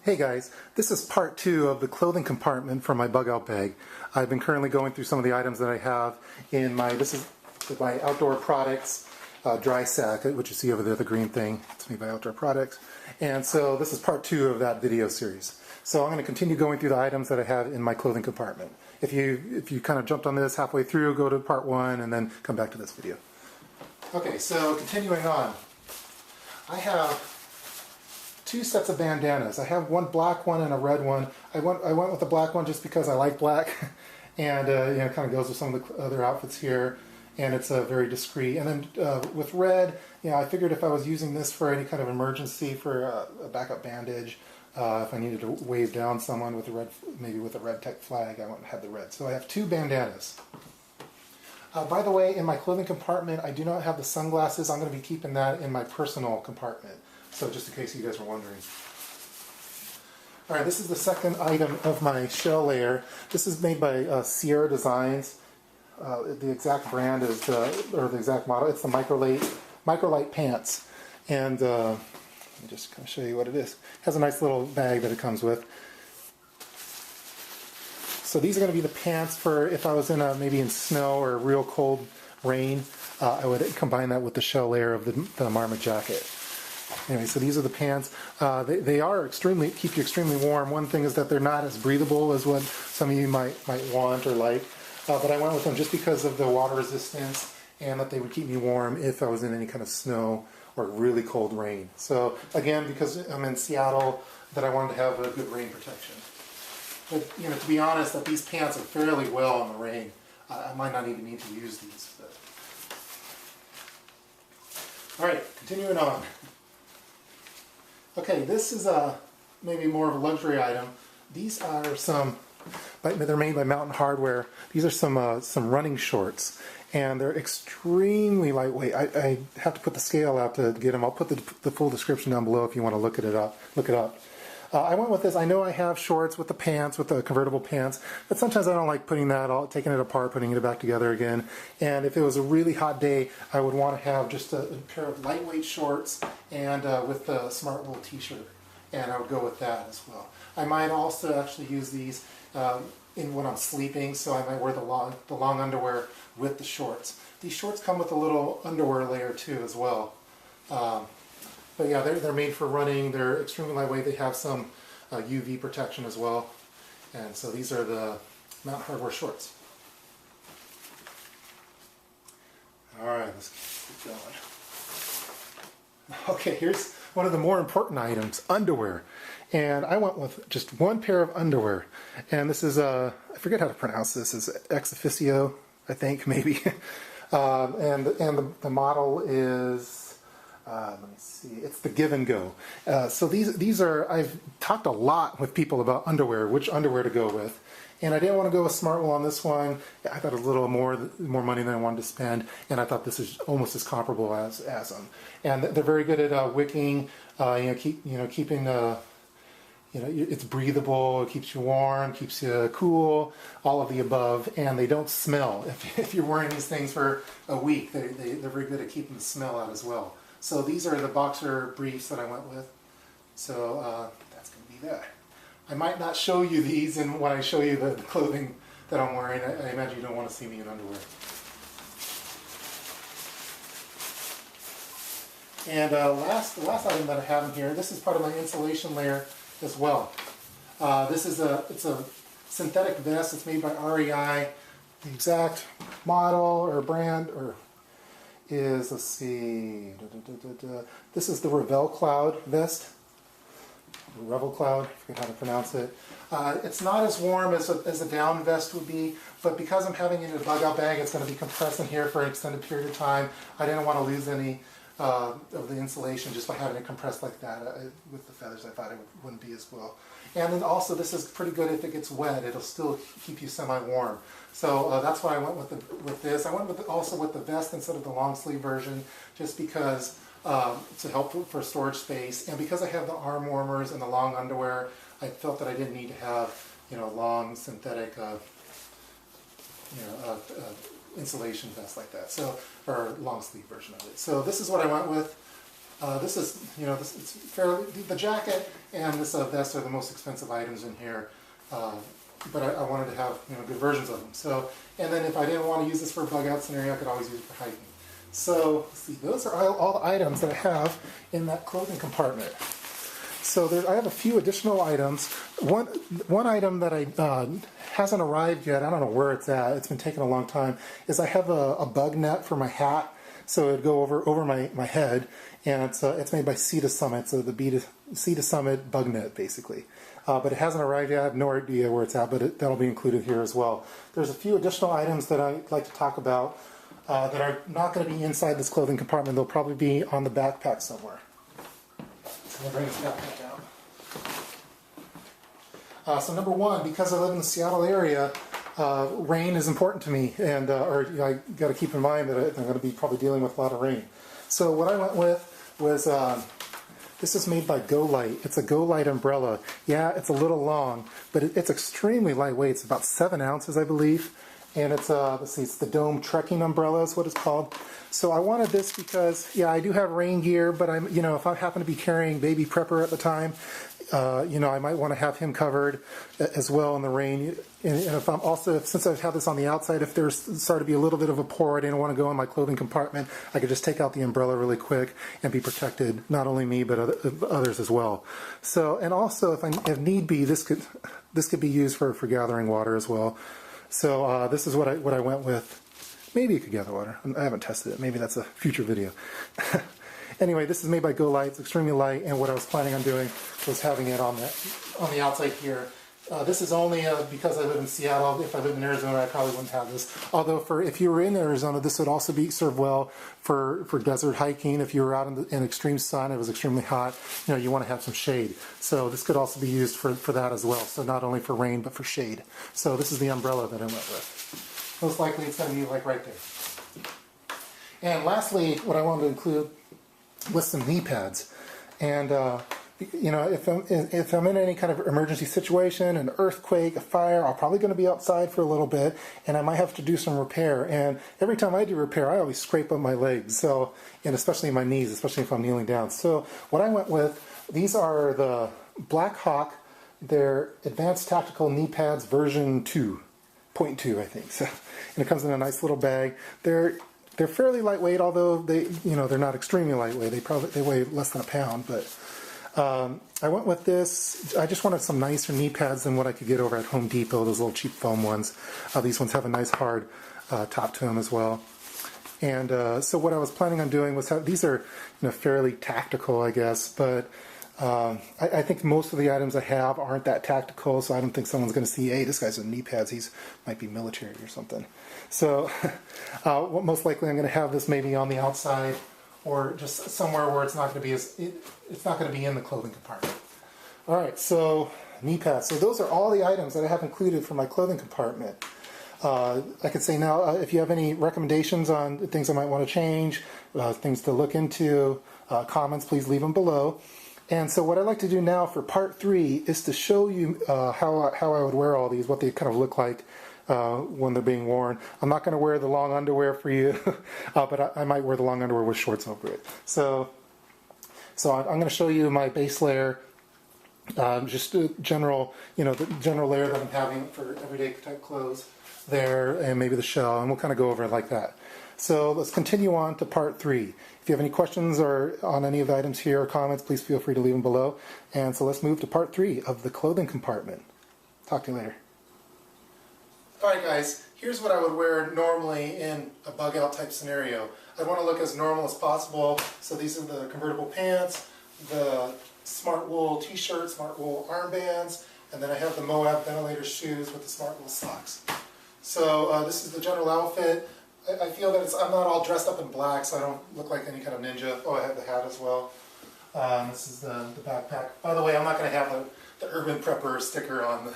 Hey guys, this is part 2 of the clothing compartment for my bug out bag. I've been currently going through some of the items that I have in my, this is my outdoor products dry sack, which you see over there, the green thing. It's made by Outdoor Products. And so this is part 2 of that video series. So I'm going to continue going through the items that I have in my clothing compartment. If you kind of jumped on this halfway through, go to part 1 and then come back to this video. Okay, so continuing on. I have 2 sets of bandanas. I have one black one and a red one. I went with the black one just because I like black, and it kind of goes with some of the other outfits here, and it's very discreet. And then with red, I figured if I was using this for any kind of emergency, for a backup bandage, if I needed to wave down someone with a red, maybe with a red tech flag, I went and had the red. So I have 2 bandanas. By the way, in my clothing compartment, I do not have the sunglasses. I'm going to be keeping that in my personal compartment. So just in case you guys were wondering. Alright, this is the second item of my shell layer. This is made by Sahara Designs. The exact brand is, or the exact model, it's the Microweight pants. And let me just kind of show you what it is. It has a nice little bag that it comes with. So these are going to be the pants for if I was in maybe in snow or real cold rain. I would combine that with the shell layer of the Marmot jacket. Anyway, so these are the pants. They are keep you extremely warm. One thing is that they're not as breathable as what some of you might want or like. But I went with them just because of the water resistance and that they would keep me warm if I was in any kind of snow or really cold rain. So again, because I'm in Seattle, that I wanted to have a good rain protection. But to be honest, that these pants are fairly well in the rain. I might not even need to use these. All right, continuing on. Okay, this is maybe more of a luxury item. These are they're made by Mountain Hardware. These are some running shorts, and they're extremely lightweight. I have to put the scale out to get them. I'll put the full description down below if you want to look it up. I went with this. I know I have shorts with the pants, with the convertible pants, but sometimes I don't like taking it apart, putting it back together again. And if it was a really hot day, I would want to have just a pair of lightweight shorts and with the SmartWool t-shirt, and I would go with that as well. I might also actually use these when I'm sleeping, so I might wear the long underwear with the shorts. These shorts come with a little underwear layer too as well. But yeah, they're made for running. They're extremely lightweight. They have some UV protection as well. And so these are the Mountain Hardware shorts. All right, let's keep going. Okay, here's one of the more important items, underwear. And I went with just one pair of underwear. And this is, I forget how to pronounce this, is Ex Officio, I think, maybe. And the model is... let me see, it's the Give and Go. So these are, I've talked a lot with people about underwear, which underwear to go with. And I didn't want to go with SmartWool on this one. I thought it was a little more money than I wanted to spend, and I thought this is almost as comparable as them. And they're very good at wicking, keeping it's breathable, it keeps you warm, keeps you cool, all of the above, and they don't smell. If you're wearing these things for a week, they're very good at keeping the smell out as well. So these are the boxer briefs that I went with. So that's going to be that. I might not show you these when I show you the clothing that I'm wearing. I imagine you don't want to see me in underwear. And the last item that I have in here, this is part of my insulation layer as well. It's a synthetic vest. It's made by REI. The exact model or brand is, let's see, this is the Revel Cloud vest. Revel Cloud, I forget how to pronounce it. It's not as warm as a down vest would be, but because I'm having it in a bug out bag, it's going to be compressed in here for an extended period of time. I didn't want to lose any of the insulation just by having it compressed like that. With the feathers, I thought it wouldn't be as well. And then also, this is pretty good if it gets wet. It'll still keep you semi-warm. So that's why I went with this. I went also with the vest instead of the long sleeve version, just because to help for storage space, and because I have the arm warmers and the long underwear, I felt that I didn't need to have long synthetic insulation vest like that. So, or long sleeve version of it. So this is what I went with. This is, it's fairly, the jacket and this vest are the most expensive items in here, but I wanted to have, good versions of them. So, and then if I didn't want to use this for a bug out scenario, I could always use it for hiking. So, let's see, those are all the items that I have in that clothing compartment. So I have a few additional items. One item that hasn't arrived yet, I don't know where it's at, it's been taking a long time, is I have a bug net for my hat. So it'd go over my head, and it's made by Sea to Summit, so the Sea to Summit bug net basically. But it hasn't arrived yet. I have no idea where it's at, but that'll be included here as well. There's a few additional items that I'd like to talk about that are not going to be inside this clothing compartment. They'll probably be on the backpack somewhere. So I'll bring this backpack out. So number one, because I live in the Seattle area, rain is important to me, and I got to keep in mind that I'm going to be probably dealing with a lot of rain. So what I went with was this is made by Go Light. It's a Go Light umbrella. Yeah, it's a little long, but it's extremely lightweight. It's about 7 ounces, I believe, and it's let's see, it's the Dome Trekking Umbrella is what it's called. So I wanted this because, yeah, I do have rain gear, but I'm, if I happen to be carrying baby Prepper at the time, I might want to have him covered as well in the rain. And if I'm also, since I've had this on the outside, if there's started to be a little bit of a pour, I didn't want to go in my clothing compartment, I could just take out the umbrella really quick and be protected, not only me, but others as well. So, and also, if need be, this could be used for gathering water as well. So this is what I went with. Maybe it could gather water. I haven't tested it. Maybe that's a future video. Anyway, this is made by Go Light. It's extremely light, and what I was planning on doing was having it on the outside here. This is only because I live in Seattle. If I lived in Arizona, I probably wouldn't have this. Although, if you were in Arizona, this would also serve well for desert hiking. If you were out in extreme sun, it was extremely hot. You want to have some shade. So this could also be used for that as well. So not only for rain, but for shade. So this is the umbrella that I went with. Most likely, it's going to be like right there. And lastly, what I wanted to include with some knee pads. And if I'm in any kind of emergency situation, an earthquake, a fire, I'm probably going to be outside for a little bit, and I might have to do some repair. And every time I do repair, I always scrape up my legs, so, and especially my knees, especially if I'm kneeling down. So what I went with, these are the Black Hawk. They're Advanced Tactical Knee Pads version 2.2, I think. So, and it comes in a nice little bag. They're fairly lightweight, although they're not extremely lightweight. They weigh less than a pound. But I went with this. I just wanted some nicer knee pads than what I could get over at Home Depot. Those little cheap foam ones. These ones have a nice hard top to them as well. And so what I was planning on doing was these are fairly tactical, I guess. But I think most of the items I have aren't that tactical, so I don't think someone's going to see, hey, this guy's in knee pads. He might be military or something. So most likely I'm going to have this maybe on the outside or just somewhere where it's not going to be it's not going to be in the clothing compartment. All right, so knee pads. So those are all the items that I have included for my clothing compartment. I could say now, if you have any recommendations on things I might want to change, things to look into, comments, please leave them below. And so what I'd like to do now for part 3 is to show you how I would wear all these, what they kind of look like when they're being worn. I'm not going to wear the long underwear for you, but I might wear the long underwear with shorts over it. So I'm going to show you my base layer, just a general, the general layer that I'm having for everyday type clothes there, and maybe the shell, and we'll kind of go over it like that. So let's continue on to part 3. If you have any questions or on any of the items here or comments, please feel free to leave them below. And so let's move to part 3 of the clothing compartment. Talk to you later. Alright guys, here's what I would wear normally in a bug out type scenario. I want to look as normal as possible. So these are the convertible pants, the SmartWool t-shirt, SmartWool armbands, and then I have the Moab Ventilator shoes with the SmartWool socks. So this is the general outfit. I feel that I'm not all dressed up in black, so I don't look like any kind of ninja. Oh, I have the hat as well. This is the backpack. By the way, I'm not going to have the Urban Prepper sticker on the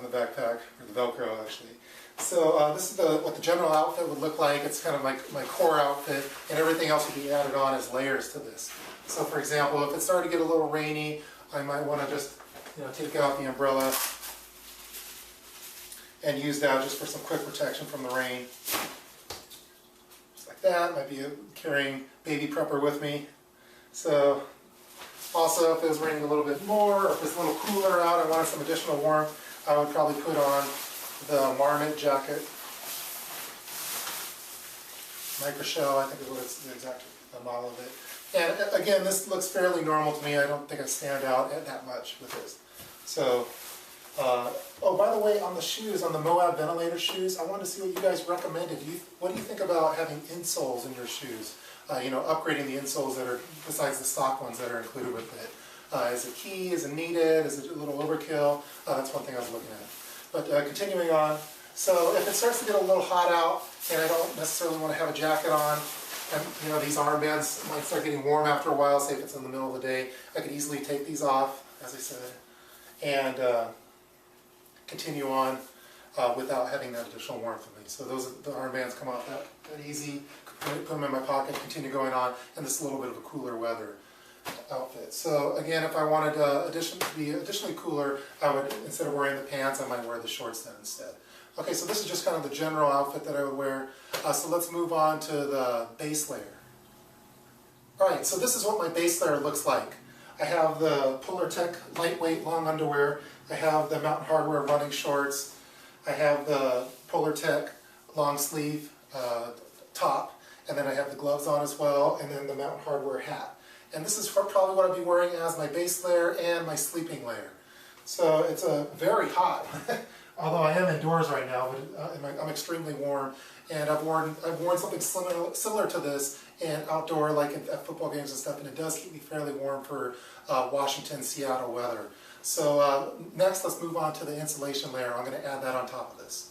backpack, or the Velcro actually. So this is what the general outfit would look like. It's kind of my core outfit, and everything else would be added on as layers to this. So for example, if it started to get a little rainy, I might want to just take out the umbrella and use that just for some quick protection from the rain. Just like that. Might be carrying baby Prepper with me. So also if it was raining a little bit more, or if it's a little cooler out, I wanted some additional warmth, I would probably put on the marmot jacket. Microshell, I think is what it's the exact model of it. And again, this looks fairly normal to me. I don't think I stand out that much with this. So, oh, by the way, on the shoes, on the Moab Ventilator shoes, I wanted to see what you guys recommended. What do you think about having insoles in your shoes? You know, upgrading the insoles that are, besides the stock ones that are included with it. Is it key? Is it needed? Is it a little overkill? That's one thing I was looking at. But continuing on, so if it starts to get a little hot out and I don't necessarily want to have a jacket on, and you know, these armbands might start getting warm after a while, say if it's in the middle of the day, I could easily take these off, as I said, and continue on without having that additional warmth in me. So the armbands come off that easy, put them in my pocket, continue going on, and this is a little bit of a cooler weather outfit. So again, if I wanted to be additionally cooler, I would, instead of wearing the pants, I might wear the shorts then instead. Okay, so this is just kind of the general outfit that I would wear. So let's move on to the base layer. Alright, so this is what my base layer looks like. I have the Polartec lightweight long underwear. I have the Mountain Hardwear running shorts. I have the Polartec long sleeve top. And then I have the gloves on as well, and then the Mountain Hardwear hat. And this is probably what I'll be wearing as my base layer and my sleeping layer. So it's very hot. Although I am indoors right now, but I'm extremely warm, and I've worn something similar to this in outdoor, like at football games and stuff, and it does keep me fairly warm for Washington, Seattle weather. So next, let's move on to the insulation layer. I'm going to add that on top of this.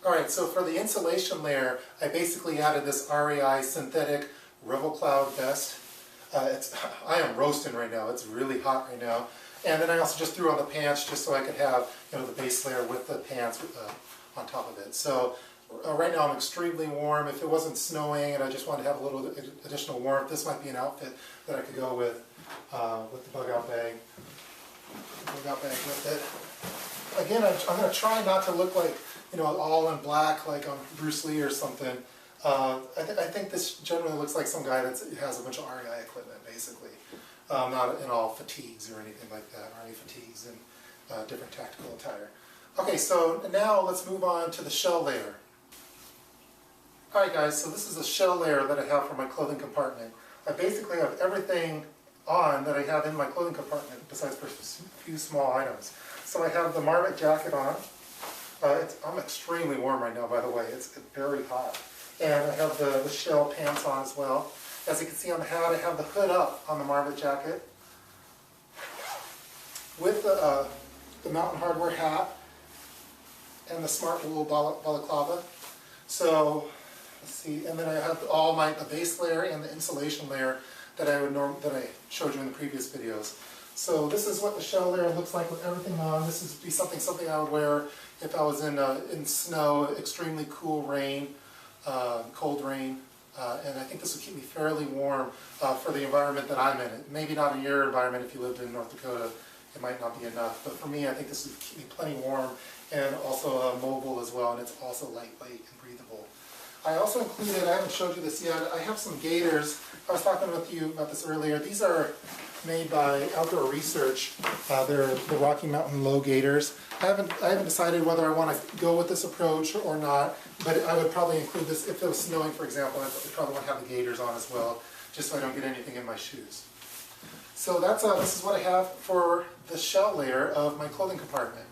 All right, so for the insulation layer, I basically added this REI synthetic Revel Cloud vest. I am roasting right now. It's really hot right now. And then I also just threw on the pants just so I could have, you know, the base layer with the pants on top of it. So right now I'm extremely warm. If it wasn't snowing and I just wanted to have a little additional warmth, this might be an outfit that I could go with the bug out bag. With it. Again, I'm going to try not to look like, you know, all in black like on Bruce Lee or something. I think this generally looks like some guy that has a bunch of REI equipment, basically. Not in all fatigues or anything like that, Army fatigues and different tactical attire. Okay, so now let's move on to the shell layer. Alright guys, so this is a shell layer that I have for my clothing compartment. I basically have everything on that I have in my clothing compartment besides for a few small items. So I have the marmot jacket on. I'm extremely warm right now, by the way. It's very hot. And I have the shell pants on as well. As you can see on the hat, I have the hood up on the marmot jacket with the Mountain Hardwear hat and the SmartWool balaclava. So let's see, and then I have the base layer and the insulation layer that I showed you in the previous videos. So this is what the shell layer looks like with everything on. This would be something I would wear if I was in snow, extremely cool rain, cold rain. And I think this would keep me fairly warm for the environment that I'm in. Maybe not in your environment if you lived in North Dakota, it might not be enough. But for me, I think this would keep me plenty warm and also mobile as well, and it's also lightweight and breathable. I also included, I haven't showed you this yet, I have some gaiters. I was talking with you about this earlier. These are made by Outdoor Research. They're the Rocky Mountain Low Gaiters. I haven't decided whether I want to go with this approach or not, but I would probably include this if it was snowing, for example. I probably want to have the gaiters on as well, just so I don't get anything in my shoes. So this is what I have for the shell layer of my clothing compartment.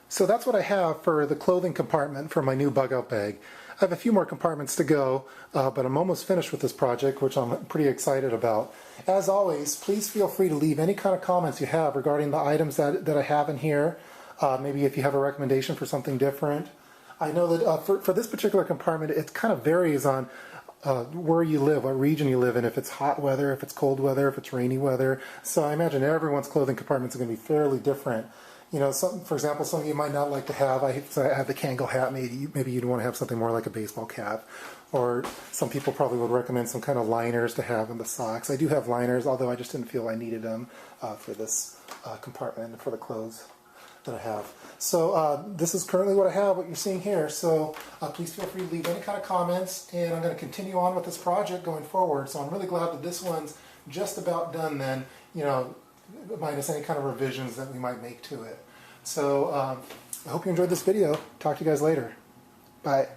So that's what I have for the clothing compartment for my new bug out bag. I have a few more compartments to go, but I'm almost finished with this project, which I'm pretty excited about. As always, please feel free to leave any kind of comments you have regarding the items that I have in here. Maybe if you have a recommendation for something different. I know that for this particular compartment, it kind of varies on where you live, what region you live in, if it's hot weather, if it's cold weather, if it's rainy weather. So I imagine everyone's clothing compartments are going to be fairly different. You know, for example, some of you might not like to have, I have the Kangol hat, maybe you'd want to have something more like a baseball cap. Or some people probably would recommend some kind of liners to have in the socks. I do have liners, although I just didn't feel I needed them for this compartment, for the clothes that I have. So this is currently what I have, what you're seeing here. So please feel free to leave any kind of comments, and I'm going to continue on with this project going forward. So I'm really glad that this one's just about done then, you know, minus any kind of revisions that we might make to it. So I hope you enjoyed this video. Talk to you guys later. Bye.